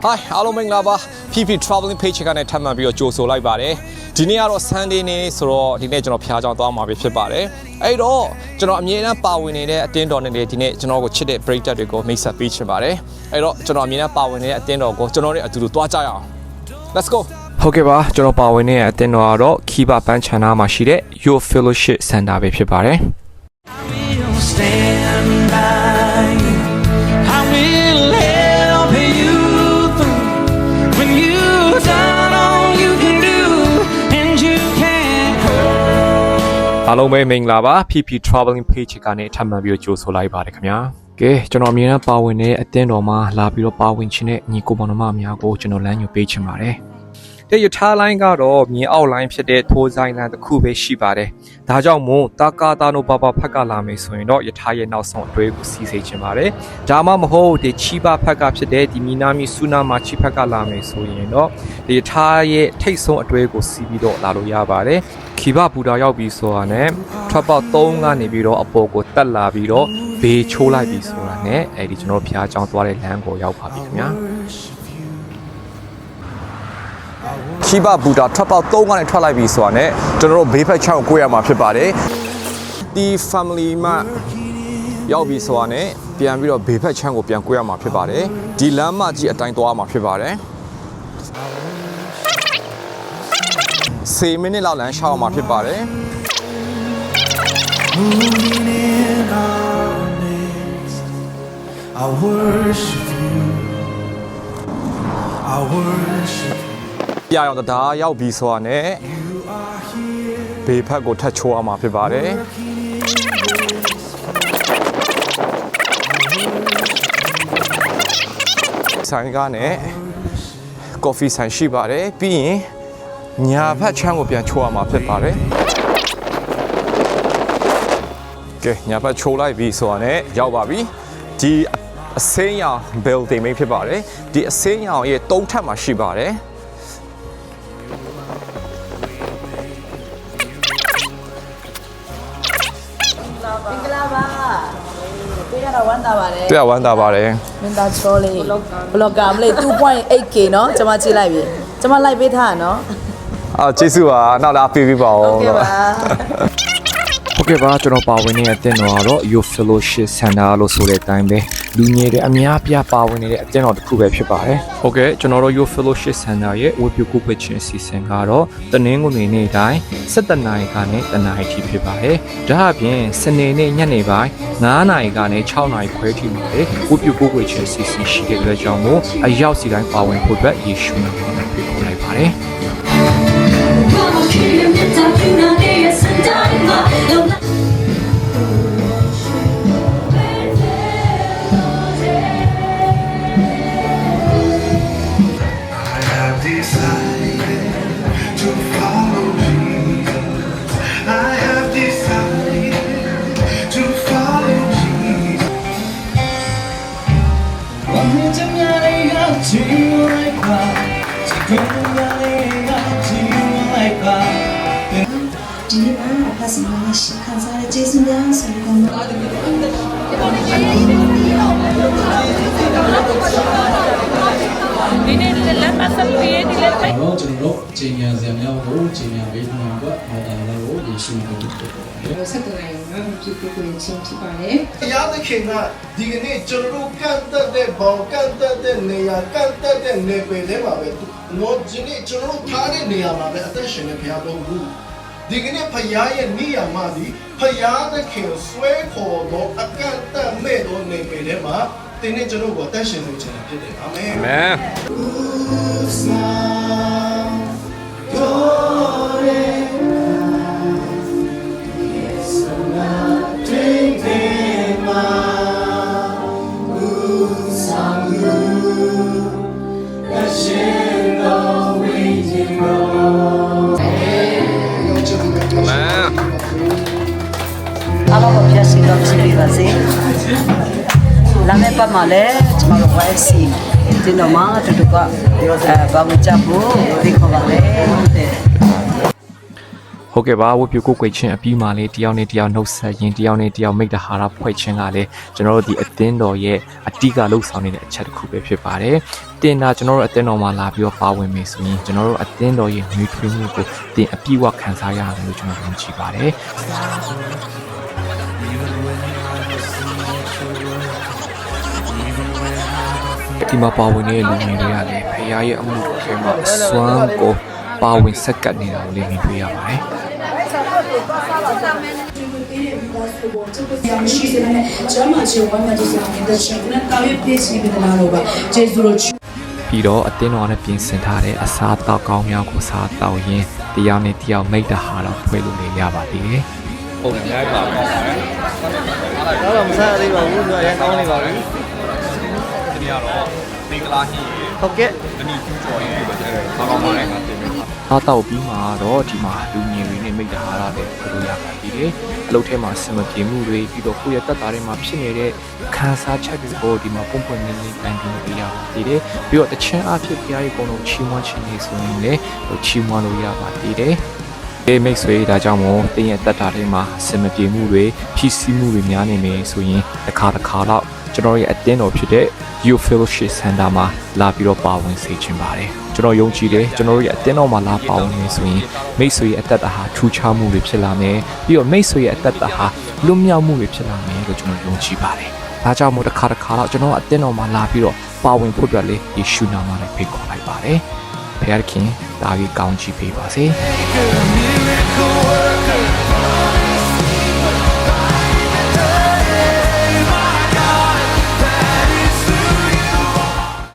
Hi အားလုံးမင်္ဂလာပါ PP Traveling Page ကနေထပ်မံပြီးတော့ကြိုဆိုလိုက်ပါတယ်ဒီနေ့ကတော့ Sunday နေ့ဆိုတော့ဒီနေ့ကျွန်တော်ဖျားကြောင်သွားမှာပဲဖြစ်ပါတယ်အဲ့တော့ကျွန်တော်အမြဲတမ်းပါဝင်နေတဲ့အတင်းတော်နဲ့ဒီနေ့ကျွန်တော်ကိုချစ်တဲ့ break တွေကိုမိတ်ဆက်ပေးချင်ပါတယ်အဲ့တော့ကျွန်တော်အမြဲတမ်းပါဝင်နေတဲ့အတင်းတော်ကိုကျွန်တော်တို့အတူတူသွားကြရအောင် Let's go ဟုတ်ကဲ့ပါကျွန်တော်ပါဝင်နေတဲ့အတင်းတော်ကတော့ Kiba ပန်းချန်နာမှာရှိတဲ့ Your Fellowship Center ပဲဖြစ်ပါတယ်အားလုံးပဲမင်္ဂလာပါ PP Traveling Page ကနေထပ်မံပြီးတော့ကြိုဆိုလိုက်ပါတယ်ခင်ဗျာကဲကျွန်တော်အမြဲတမ်းပါဝင်နေတဲ့အတင်းတော်မှာလာပြီးတော့ပါဝင်ခြင်းနဲ့ညီကိုမောင်နှမအများကိုကျွန်တော်လမ်းညွှန်ပေးချင်ပါတယ်တဲ့ရထားလိုင်းကတော့မြင်းအောက်လိုင်းဖြစ်တဲ့ထိုးဆိုင်လမ်းတစ်ခုပဲရှိပါတယ်ဒါကြောင့်မို့တာကာတာနိုဘာဘာဖက်ကလာမယ်ဆိုရင်တော့ရထားရဲ့နောက်ဆုံးအတွဲကိုစီးစေချင်ပါတယ်ဒါမှမဟုတ်ဒီချီဘာဖက်ကဖြစ်တဲ့ဒီမီနာမီဆူနာမာချီဖက်ကလာမယ်ဆိုရင်တော့ဒီရထားရဲ့ထိတ်ဆုံးအတွဲကိုစီးပြီးတော့လာလို့ရပါတယ်ခီဘဘူတာရောက်ပြီဆိုတာနဲ့ထွက်ပေါက်3ကနေပြီးတော့အပေါ်ကိုတက်လာပြီးတော့ဘေးချိုးလိုက်ပြီဆိုတာနဲ့အဲဒီကျွန်တော်ဖျားချောင်းသွားတဲ့လမ်းကိုရောက်ပါပြီခင်ဗျာခီဘဘူတာထွက်ပေါက်3ကနေထွက်လိုက်ပြီဆိုတာနဲ့ကျွန်တော်တို့ဘေးဖက်ချောင်းကိုကိုရမှာဖြစ်ပါတယ်ဒီ family မှာရောက်ပြီဆိုတာနဲ့ပြန်ပြီးတော့ဘေးဖက်ချောင်းကိုပြန်ကိုရမှာဖြစ်ပါတယ်ဒီလမ်းမကြီးအတိုင်းသွားမှာဖြစ်ပါတယ်10 မိနစ်လောက်လမ်းရှောက်မှာဖြစ်ပါတယ်I worship you I worship ပြရောင်တရားရောက်ပြီဆိုတာနဲ့ဘေးဖက်ကိုထပ်ချိုးအောင်မှာဖြစ်ပါတယ်ဆိုင်ကနဲ့ coffee ဆိုင်ရှိပါတယ်ပြီးရင်ညာဖက်ချမ်းကိုပြန်ချိုးအောင်မှာဖြစ်ပါတယ်ကဲညာဖက်ချိုးလိုက်ပြီဆိုတာနဲ့ရောက်ပါပြီဒီအစင်းရောင် building ပဲဖြစ်ပါတယ်ဒီအစင်းရောင်ရဲ့3ထပ်မှာရှိပါတယ်မင်္ဂလာပါတွေ့ရတော့ဝမ်းသာပါတယ် တွေ့ရဝမ်းသာပါတယ်မင်းသားချောလေးဘလော့ကာမလေး 2.8k เนาะကျွန်မကြည့်လိုက်ပြီကျွန်မလိုက်ပေးထားတာเนาะကျေးဇူးပါနောက်လာပေးပါဦး ဟုတ်ကဲ့ပါဟုတ်ကဲ့ပါကျွန်တော်ပါဝင်နေတဲ့အတင်းတော်ကတော့ Your Fellowship Center လို့ဆိုတဲ့အတိုင်းပဲလူငယ်တွေအများပြပါဝင်နေတဲ့အတင်းတော်တစ်ခုပဲဖြစ်ပါတယ်ဟုတ်ကဲ့ကျွန်တော်တို့ Your Fellowship Center ရဲ့ဝေပြုကုပွချင်းအစီအစဉ်ကတော့တနင်္ဂနွေနေ့တိုင်း7:00 နာရီကနေတနာရီထိဖြစ်ပါတယ်ဒါအပြင်စနေနေ့ညနေပိုင်း9:00 နာရီကနေ6:00 နာရီခွဲထိမှာလေဝေပြုကုပွချင်းအစီအစဉ်ရှိတဲ့အတွက်ကြောင့်မို့အရောက်စီတိုင်းပါဝင်ဖို့အတွက်ယေရှုနာမနဲ့ဖိတ်ခေါ်လိုက်ပါတယ်ဒီနေ့မှာဖတ်စီမရှိခံစားရကျေးဇူးများဆိုတော့ဒီနေ့လက်မဆက်ပြီးဒီလက်ပဲတော့ကျွန်တော်တို့ချိန်ညာစရာများကိုချိန်ညာပေးထားမှာကမော်တာလာကိုယေရှုကိုပြုတယ်။ဆက်သွယ်ရင်တော့ပြုကိုချင်းဖြစ်ပါလေ။တရားသခင်ကဒီကနေ့ကျွန်တော်တို့ကန့်သက်တဲ့ဘောင်ကန့်သက်တဲ့နေရာကန့်သက်တဲ့နေပယ်ထဲမှာပဲတော့ဒီနေ့ကျွန်တော်တို့ထားတဲ့နေရာမှာပဲအသက်ရှင်နေဖရားတော်ဘူး။ဒီကနေ့ဖရားရဲ့နေရာမှာဒီဖရားသခင်ဆွဲခေါ်တော့အကန့်သက်မဲ့တော့နေပယ်ထဲမှာဒီနေ့ကျွန်တော်ကိုအသက်ရှင်နေချင်တာဖြစ်တယ်။အာမင်။ Amenအားလုံးကိုဖြစ်စီတော့ဖြစ်နေပါစေလာမယ့်ပတ်မှာလည်းကျွန်တော်တို့ YC ဒီတော့မှတူတူကဘာမှကြဖို့ဒီခေါ်ပါလေ ဟုတ်ကဲ့ပါဝပြကိုကိုချင်းအပြီးမှလေးတယောက်နဲ့တယောက်နှုတ်ဆက်ရင်တယောက်နဲ့တယောက်မိတ်တဟာရဖွဲ့ချင်းကလည်းကျွန်တော်တို့ဒီအသင်းတော်ရဲ့အတိကလှုပ်ဆောင်နေတဲ့အချက်တစ်ခုပဲဖြစ်ပါတယ်တင်တာကျွန်တော်တို့အသင်းတော်မှာလာပြီးတော့ပါဝင်မယ်ဆိုရင်ကျွန်တော်တို့အသင်းတော်ရဲ့နှွေးထွေးမှုကိုတင်အပြည့်အဝခံစားရတယ်လို့ကျွန်တော်ယုံကြည်ပါတယ်ဒီမှာပါဝင်နေတဲ့လူငယ်တွေကလည်းဖခင်ရဲ့အမှုတော်ထဲမှာအစွမ်းကိုပါဝင်ဆက်ကပ်နေတာကိုလည်းမြင်တွေ့ရပါတယ်ပြီးတော့အတင်းတော်နဲ့ပြင်ဆင်ထားတဲ့အစားအသောက်ကောင်းများကိုစားတောက်ရင်းတရားနဲ့တရားမိတ်တဟာတော့ဖွဲ့လို့လည်းရပါသေးတယ်။ဟုတ်တယ်အများကြီးပါကောင်းပါတယ်။တော့မစားရသေးပါဘူးသူအရင်ကောင်းနေပါပြီ။ဒီနေ့ကတော့သင်္ကလာဟင်းဟုတ်ကဲ့အနီးကျူးကျော်ရင်းပါတယ်။ကောင်းပါတယ်ငါတင်မယ်။စားတောက်ပြီးမှတော့ဒီမှာလူငယ်တွေနဲ့မိတ်တဟာလည်းဖွဲ့လို့ရပါသေးတယ်။အလုပ်ထဲမှာစင်မပြေမှုတွေပြီးတော့ကိုယ့်ရဲ့တက်တာတွေမှာဖြစ်နေတဲ့ခံစားချက်တွေကိုဒီမှာပုံပွင့်နေနေတိုင်းပြီးလို့ရပါသေးတယ်။ပြီးတော့တချမ်းအဖြစ်ဖရားရဲ့ကုန်းလုံးချီးမွမ်းခြင်းနေဆိုရင်လည်းချီးမွမ်းလို့ရပါသေးတယ်။မိတ်ဆွေဒါကြောင့်မို့တင်းရဲ့တက်တာတွေမှာစင်မပြေမှုတွေဖြစ်စီမှုတွေများနေမယ်ဆိုရင်တစ်ခါတော့ကျွန်တော်ရဲ့အတင်းတော်ဖြစ်တဲ့ You Fellowship Center မှာလာပြီးတော့ပါဝင်စေချင်ပါတယ်ကျွန်တော်ယုံကြည်တယ်ကျွန်တော်ရဲ့အတင်းတော်မှာလာပါဝင်နေဆိုရင်မိတ်ဆွေရဲ့အသက်တာဟာထူးခြားမှုတွေဖြစ်လာမယ်ပြီးတော့မိတ်ဆွေရဲ့အသက်တာဟာလွတ်မြောက်မှုတွေဖြစ်လာမယ်လို့ကျွန်တော်ယုံကြည်ပါတယ်ဒါကြောင့်မို့တစ်ခါတော့ကျွန်တော်အတင်းတော်မှာလာပြီးတော့ပါဝင်ဖို့အတွက်လေးယေရှုနာမနဲ့ဖိတ်ခေါ်လိုက်ပါတယ်ဘုရားခင်ဒါကြီးကောင်းချီးပေးပါစေ